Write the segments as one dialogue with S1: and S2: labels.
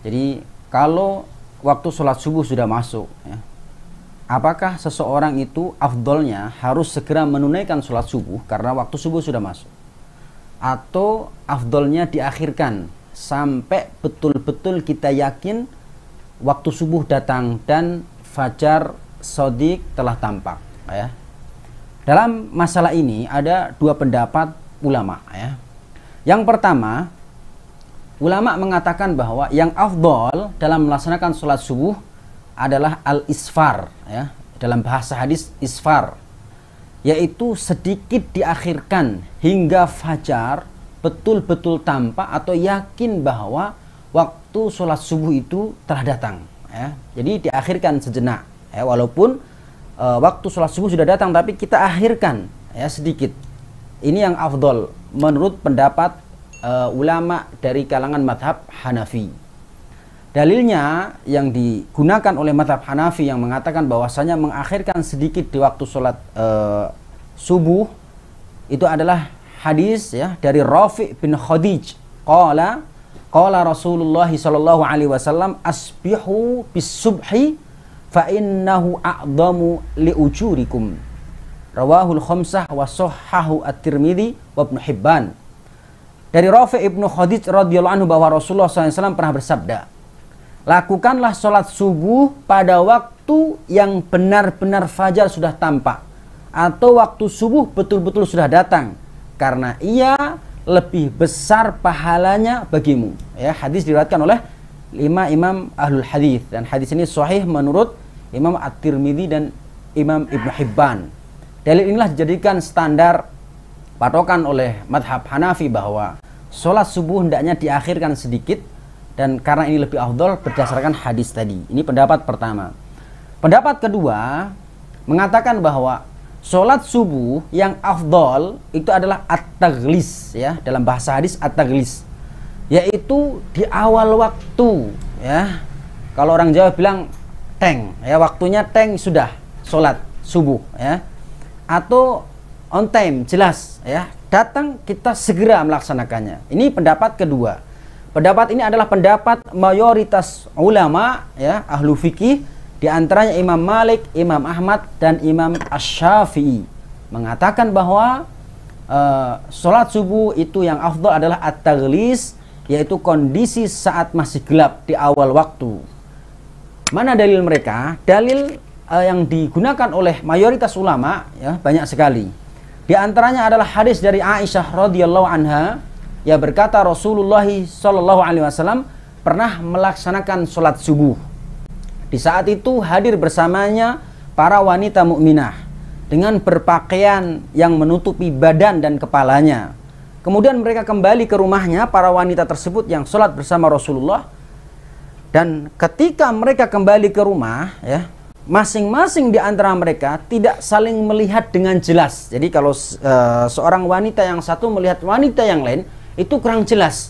S1: Jadi kalau waktu sholat subuh sudah masuk, ya, apakah seseorang itu afdolnya harus segera menunaikan sholat subuh karena waktu subuh sudah masuk, atau afdolnya diakhirkan sampai betul-betul kita yakin waktu subuh datang dan fajar shadiq telah tampak, ya. Dalam masalah ini ada dua pendapat ulama, ya. Yang pertama, ulama mengatakan bahwa yang afdol dalam melaksanakan sholat subuh adalah al-isfar, ya. Dalam bahasa hadis isfar, yaitu sedikit diakhirkan hingga fajar betul-betul tampak atau yakin bahwa waktu sholat subuh itu telah datang, ya. Jadi diakhirkan sejenak, ya, walaupun waktu sholat subuh sudah datang tapi kita akhirkan, ya, sedikit. Ini yang afdol menurut pendapat ulama dari kalangan madhab Hanafi. Dalilnya yang digunakan oleh madhab Hanafi yang mengatakan bahwasanya mengakhirkan sedikit di waktu sholat subuh itu adalah hadis, ya, dari Rafi' bin Khadij. Qala Rasulullah sallallahu alaihi wasallam asbihu bis subhi fa innahu a'dhamu li ujurikum. Rawahul khamsah wa sahhahu at-Tirmidzi wa Ibnu Hibban. Dari Rafi' ibnu Khadij radhiyallahu anhu bahwa Rasulullah SAW pernah bersabda, lakukanlah sholat subuh pada waktu yang benar-benar fajar sudah tampak, atau waktu subuh betul-betul sudah datang, karena ia lebih besar pahalanya bagimu. Ya, hadis diriwayatkan oleh 5 imam ahlul hadis, dan hadis ini sahih menurut Imam At-Tirmidzi dan Imam Ibnu Hibban. Dalil inilah dijadikan standar patokan oleh madhab Hanafi bahwa sholat subuh hendaknya diakhirkan sedikit, dan karena ini lebih afdol berdasarkan hadis tadi. Ini pendapat pertama. Pendapat kedua mengatakan bahwa sholat subuh yang afdol itu adalah at-taghlis, ya, dalam bahasa hadis at-taghlis, yaitu di awal waktu, ya. Kalau orang Jawa bilang teng, ya, waktunya teng sudah sholat subuh, ya, atau on time, jelas, ya, datang kita segera melaksanakannya. Ini pendapat kedua. Pendapat ini adalah pendapat mayoritas ulama, ya, ahlu fikih, di antaranya Imam Malik, Imam Ahmad, dan Imam Asy-Syafi'i, mengatakan bahwa sholat subuh itu yang afdal adalah at-taghlis, yaitu kondisi saat masih gelap di awal waktu. Mana dalil mereka? Dalil yang digunakan oleh mayoritas ulama, ya, banyak sekali. Di antaranya adalah hadis dari Aisyah radhiyallahu anha, yang berkata Rasulullah sallallahu alaihi wasallam pernah melaksanakan sholat subuh. Di saat itu hadir bersamanya para wanita mukminah dengan berpakaian yang menutupi badan dan kepalanya. Kemudian mereka kembali ke rumahnya, para wanita tersebut yang sholat bersama Rasulullah. Dan ketika mereka kembali ke rumah, ya, masing-masing di antara mereka tidak saling melihat dengan jelas. Jadi kalau seorang wanita yang satu melihat wanita yang lain, itu kurang jelas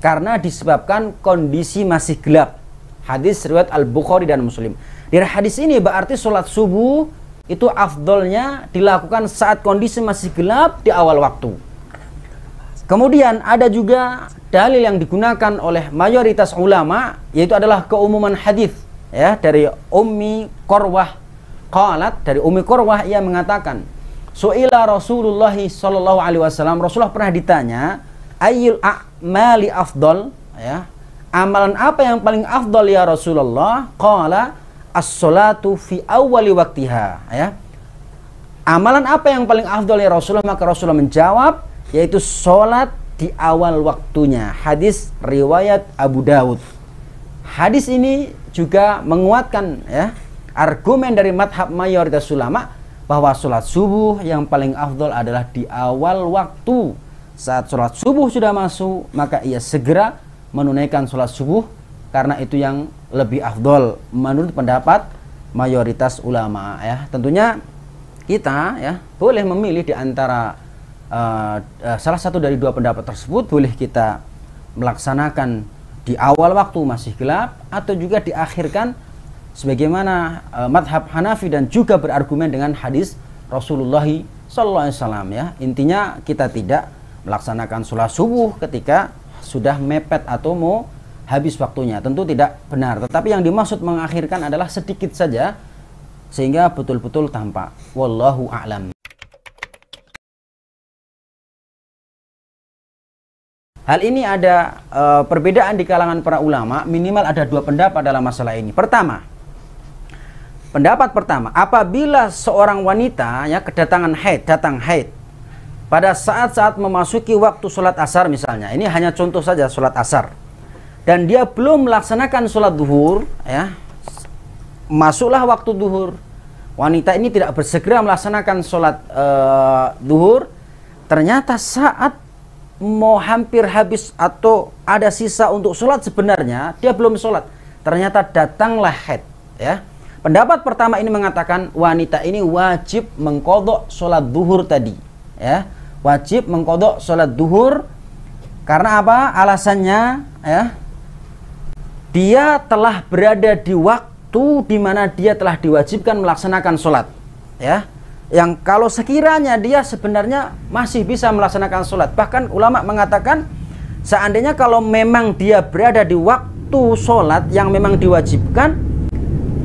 S1: karena disebabkan kondisi masih gelap. Hadis riwayat Al-Bukhari dan Muslim. Dari hadis ini berarti sholat subuh itu afdolnya dilakukan saat kondisi masih gelap di awal waktu. Kemudian ada juga dalil yang digunakan oleh mayoritas ulama, yaitu adalah keumuman hadis, ya, dari Ummi Qurwah. Qalat, dari Ummi Qurwah, ia mengatakan, su'ila Rasulullah sallallahu alaihi wasallam, Rasulullah pernah ditanya, ayyul a'mali afdal, ya, amalan apa yang paling afdal ya Rasulullah? Qala as-salatu fi awwali waktiha, ya. Amalan apa yang paling afdal ya Rasulullah? Maka Rasulullah menjawab, yaitu sholat di awal waktunya. Hadis riwayat Abu Dawud. Hadis ini juga menguatkan, ya, argumen dari madhab mayoritas ulama bahwa sholat subuh yang paling afdal adalah di awal waktu. Saat sholat subuh sudah masuk, maka ia segera menunaikan sholat subuh, karena itu yang lebih afdal menurut pendapat mayoritas ulama, ya. Tentunya kita, ya, boleh memilih di antara salah satu dari dua pendapat tersebut. Boleh kita melaksanakan di awal waktu masih gelap, atau juga diakhirkan sebagaimana madhab Hanafi, dan juga berargumen dengan hadis Rasulullah SAW, ya. Intinya kita tidak melaksanakan sholat subuh ketika sudah mepet atau mau habis waktunya. Tentu tidak benar, tetapi yang dimaksud mengakhirkan adalah sedikit saja sehingga betul-betul tampak. Wallahu a'lam. Hal ini ada perbedaan di kalangan para ulama, minimal ada dua pendapat dalam masalah ini. Pertama, pendapat pertama, apabila seorang wanita ya datang haid pada saat-saat memasuki waktu sholat asar misalnya, ini hanya contoh saja sholat asar, dan dia belum melaksanakan sholat duhur, ya, masuklah waktu duhur, wanita ini tidak bersegera melaksanakan sholat duhur, ternyata saat mau hampir habis atau ada sisa untuk sholat sebenarnya dia belum sholat, ternyata datanglah haid, ya. Pendapat pertama ini mengatakan wanita ini wajib mengqadha sholat duhur tadi, ya, wajib mengqadha sholat duhur. Karena apa? Alasannya, ya, dia telah berada di waktu di mana dia telah diwajibkan melaksanakan sholat, ya. Yang kalau sekiranya dia sebenarnya masih bisa melaksanakan sholat. Bahkan ulama mengatakan seandainya kalau memang dia berada di waktu sholat yang memang diwajibkan,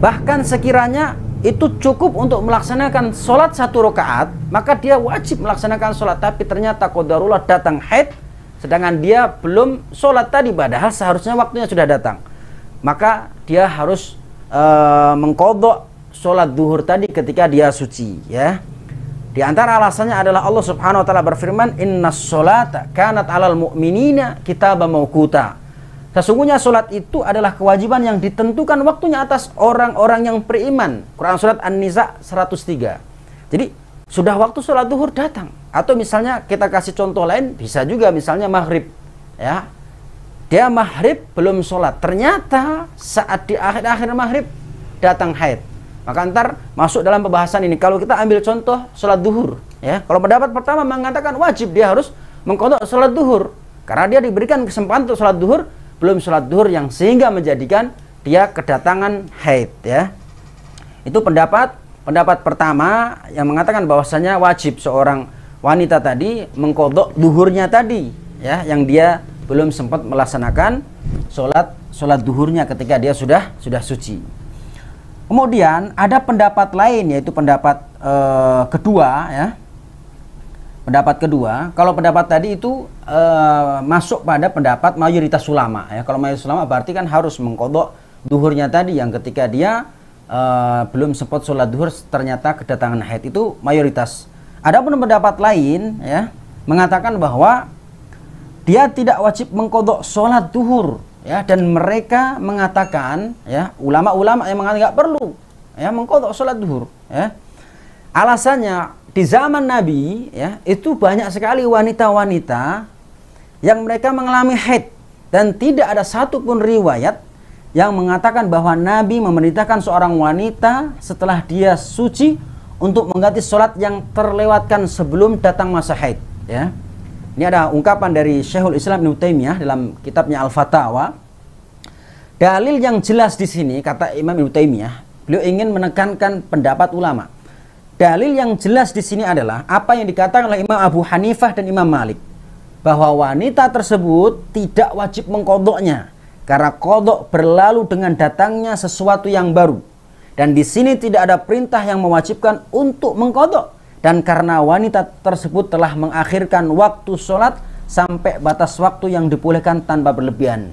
S1: bahkan sekiranya itu cukup untuk melaksanakan sholat 1 rakaat, maka dia wajib melaksanakan sholat. Tapi ternyata qadarullah datang haid, sedangkan dia belum sholat tadi, padahal seharusnya waktunya sudah datang. Maka dia harus mengqadha sholat duhur tadi ketika dia suci, ya. Di antara alasannya adalah Allah Subhanahu wa taala berfirman, "Innas sholata kanat 'alal mu'minina kitaban mauquta." Sesungguhnya sholat itu adalah kewajiban yang ditentukan waktunya atas orang-orang yang beriman. Quran surat An-Nisa 103. Jadi sudah waktu sholat duhur datang. Atau misalnya kita kasih contoh lain, bisa juga misalnya maghrib, ya. Dia maghrib belum sholat, ternyata saat di akhir-akhir maghrib datang haid. Maka ntar masuk dalam pembahasan ini. Kalau kita ambil contoh sholat duhur, ya. Kalau pendapat pertama mengatakan wajib dia harus mengqadha sholat duhur, karena dia diberikan kesempatan untuk sholat duhur, belum sholat duhur yang sehingga menjadikan dia kedatangan haid, ya. Itu pendapat pertama yang mengatakan bahwasanya wajib seorang wanita tadi mengqadha duhurnya tadi, ya, yang dia belum sempat melaksanakan sholat duhurnya ketika dia sudah suci. Kemudian ada pendapat lain, yaitu pendapat kedua, ya. Pendapat kedua, kalau pendapat tadi itu masuk pada pendapat mayoritas ulama, ya. Kalau mayoritas ulama berarti kan harus mengqadha duhurnya tadi yang ketika dia belum sempat sholat duhur ternyata kedatangan haid, itu mayoritas. Adapun pendapat lain, ya, mengatakan bahwa dia tidak wajib mengqadha sholat duhur, ya, dan mereka mengatakan, ya, ulama-ulama yang mengatakan nggak perlu, ya, mengqadha sholat duhur, ya. Alasannya di zaman Nabi, ya, itu banyak sekali wanita-wanita yang mereka mengalami haid dan tidak ada satupun riwayat yang mengatakan bahwa Nabi memerintahkan seorang wanita setelah dia suci untuk mengganti sholat yang terlewatkan sebelum datang masa haid, ya. Ini ada ungkapan dari Syekhul Islam Ibnu Taimiyah dalam kitabnya Al-Fatawa. Dalil yang jelas di sini, kata Imam Ibnu Taimiyah, beliau ingin menekankan pendapat ulama. Dalil yang jelas di sini adalah apa yang dikatakan oleh Imam Abu Hanifah dan Imam Malik, bahwa wanita tersebut tidak wajib mengqadhanya karena qadha berlalu dengan datangnya sesuatu yang baru. Dan di sini tidak ada perintah yang mewajibkan untuk mengqadha. Dan karena wanita tersebut telah mengakhirkan waktu sholat sampai batas waktu yang dibolehkan tanpa berlebihan.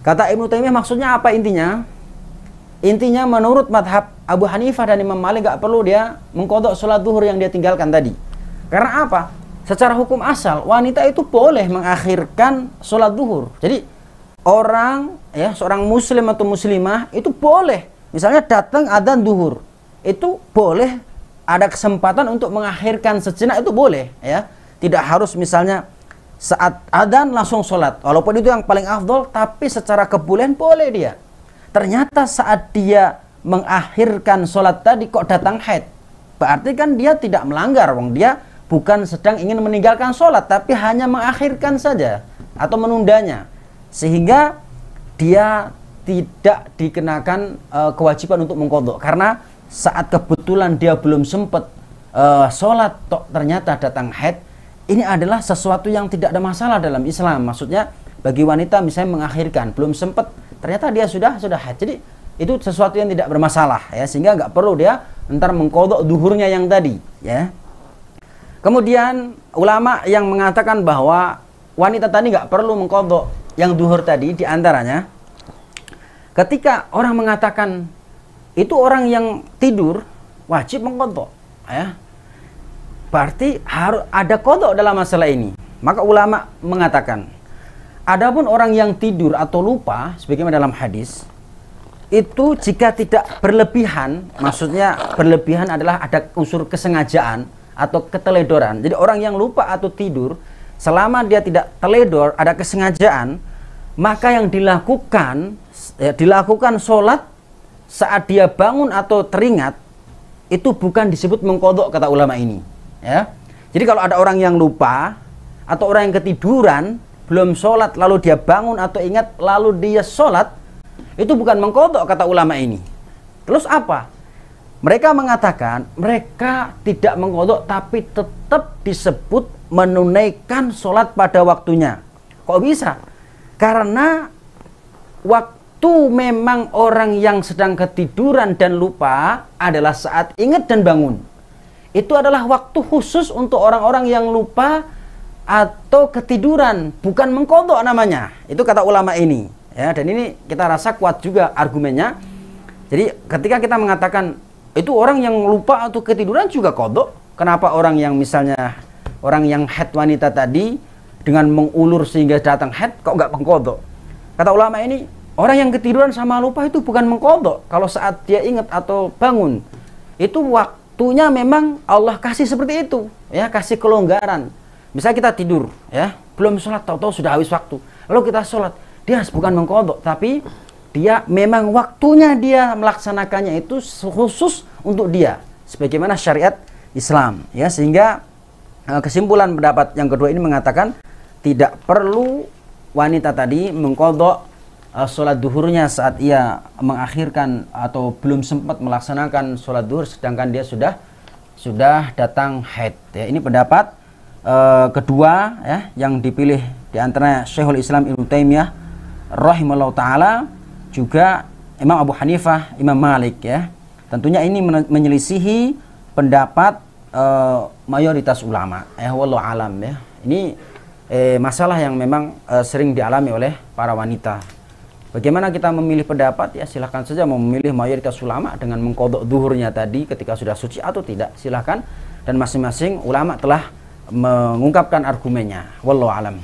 S1: Kata Ibnu Taimiyah, maksudnya apa intinya? Intinya menurut madhab Abu Hanifah dan Imam Malik gak perlu dia mengqadha sholat duhur yang dia tinggalkan tadi. Karena apa? Secara hukum asal wanita itu boleh mengakhirkan sholat duhur. Jadi orang, ya, seorang muslim atau muslimah itu boleh, misalnya datang adzan duhur, itu boleh ada kesempatan untuk mengakhirkan sejenak, itu boleh, ya. Tidak harus misalnya saat adzan langsung sholat, walaupun itu yang paling afdol, tapi secara kebolehan boleh dia. Ternyata saat dia mengakhirkan sholat tadi kok datang haid, berarti kan dia tidak melanggar, wong dia bukan sedang ingin meninggalkan sholat, tapi hanya mengakhirkan saja atau menundanya, sehingga dia tidak dikenakan kewajiban untuk mengqadha. Karena saat kebetulan dia belum sempat sholat, ternyata datang haid, ini adalah sesuatu yang tidak ada masalah dalam Islam. Maksudnya bagi wanita misalnya mengakhirkan, belum sempat, ternyata dia sudah haid. Jadi itu sesuatu yang tidak bermasalah ya, sehingga nggak perlu dia ntar mengkodok duhurnya yang tadi ya. Kemudian ulama yang mengatakan bahwa wanita tadi nggak perlu mengkodok yang duhur tadi, diantaranya ketika orang mengatakan itu orang yang tidur wajib mengkodok ya, berarti harus ada kodok dalam masalah ini. Maka ulama mengatakan, adapun orang yang tidur atau lupa, sebagaimana dalam hadis, itu jika tidak berlebihan, maksudnya berlebihan adalah ada unsur kesengajaan atau keteledoran. Jadi orang yang lupa atau tidur, selama dia tidak teledor, ada kesengajaan, maka yang dilakukan sholat saat dia bangun atau teringat, itu bukan disebut mengkodok, kata ulama ini ya. Jadi kalau ada orang yang lupa atau orang yang ketiduran belum sholat, lalu dia bangun atau ingat lalu dia sholat, itu bukan mengkodok, kata ulama ini. Terus apa? Mereka mengatakan mereka tidak mengkodok, tapi tetap disebut menunaikan sholat pada waktunya. Kok bisa? Karena waktu memang orang yang sedang ketiduran dan lupa adalah saat ingat dan bangun. Itu adalah waktu khusus untuk orang-orang yang lupa atau ketiduran, bukan mengkodok namanya. Itu kata ulama ini ya, dan ini kita rasa kuat juga argumennya. Jadi ketika kita mengatakan itu orang yang lupa atau ketiduran juga kodok, kenapa orang yang misalnya orang yang haid wanita tadi dengan mengulur sehingga datang haid kok nggak mengkodok? Kata ulama ini, orang yang ketiduran sama lupa itu bukan mengkodok kalau saat dia ingat atau bangun. Itu waktunya memang Allah kasih seperti itu ya, kasih kelonggaran. Misalnya kita tidur ya, belum sholat, tahu-tahu sudah habis waktu, lalu kita sholat, dia bukan mengkodok, tapi dia memang waktunya dia melaksanakannya itu khusus untuk dia, sebagaimana syariat Islam ya. Sehingga kesimpulan pendapat yang kedua ini mengatakan tidak perlu wanita tadi mengkodok sholat duhurnya saat ia mengakhirkan atau belum sempat melaksanakan sholat duhur, sedangkan dia sudah datang haid ya. Ini pendapat kedua ya, yang dipilih di antara Syekhul Islam Ibnu Taimiyah rahimahullah taala, juga Imam Abu Hanifah, Imam Malik ya. Tentunya ini menyelisihi pendapat mayoritas ulama ya, wallahu alam ya. Ini masalah yang memang sering dialami oleh para wanita. Bagaimana kita memilih pendapat ya, silahkan saja mau memilih mayoritas ulama dengan mengkodok duhurnya tadi ketika sudah suci atau tidak, silahkan, dan masing-masing ulama telah mengungkapkan argumennya, wallahu alam.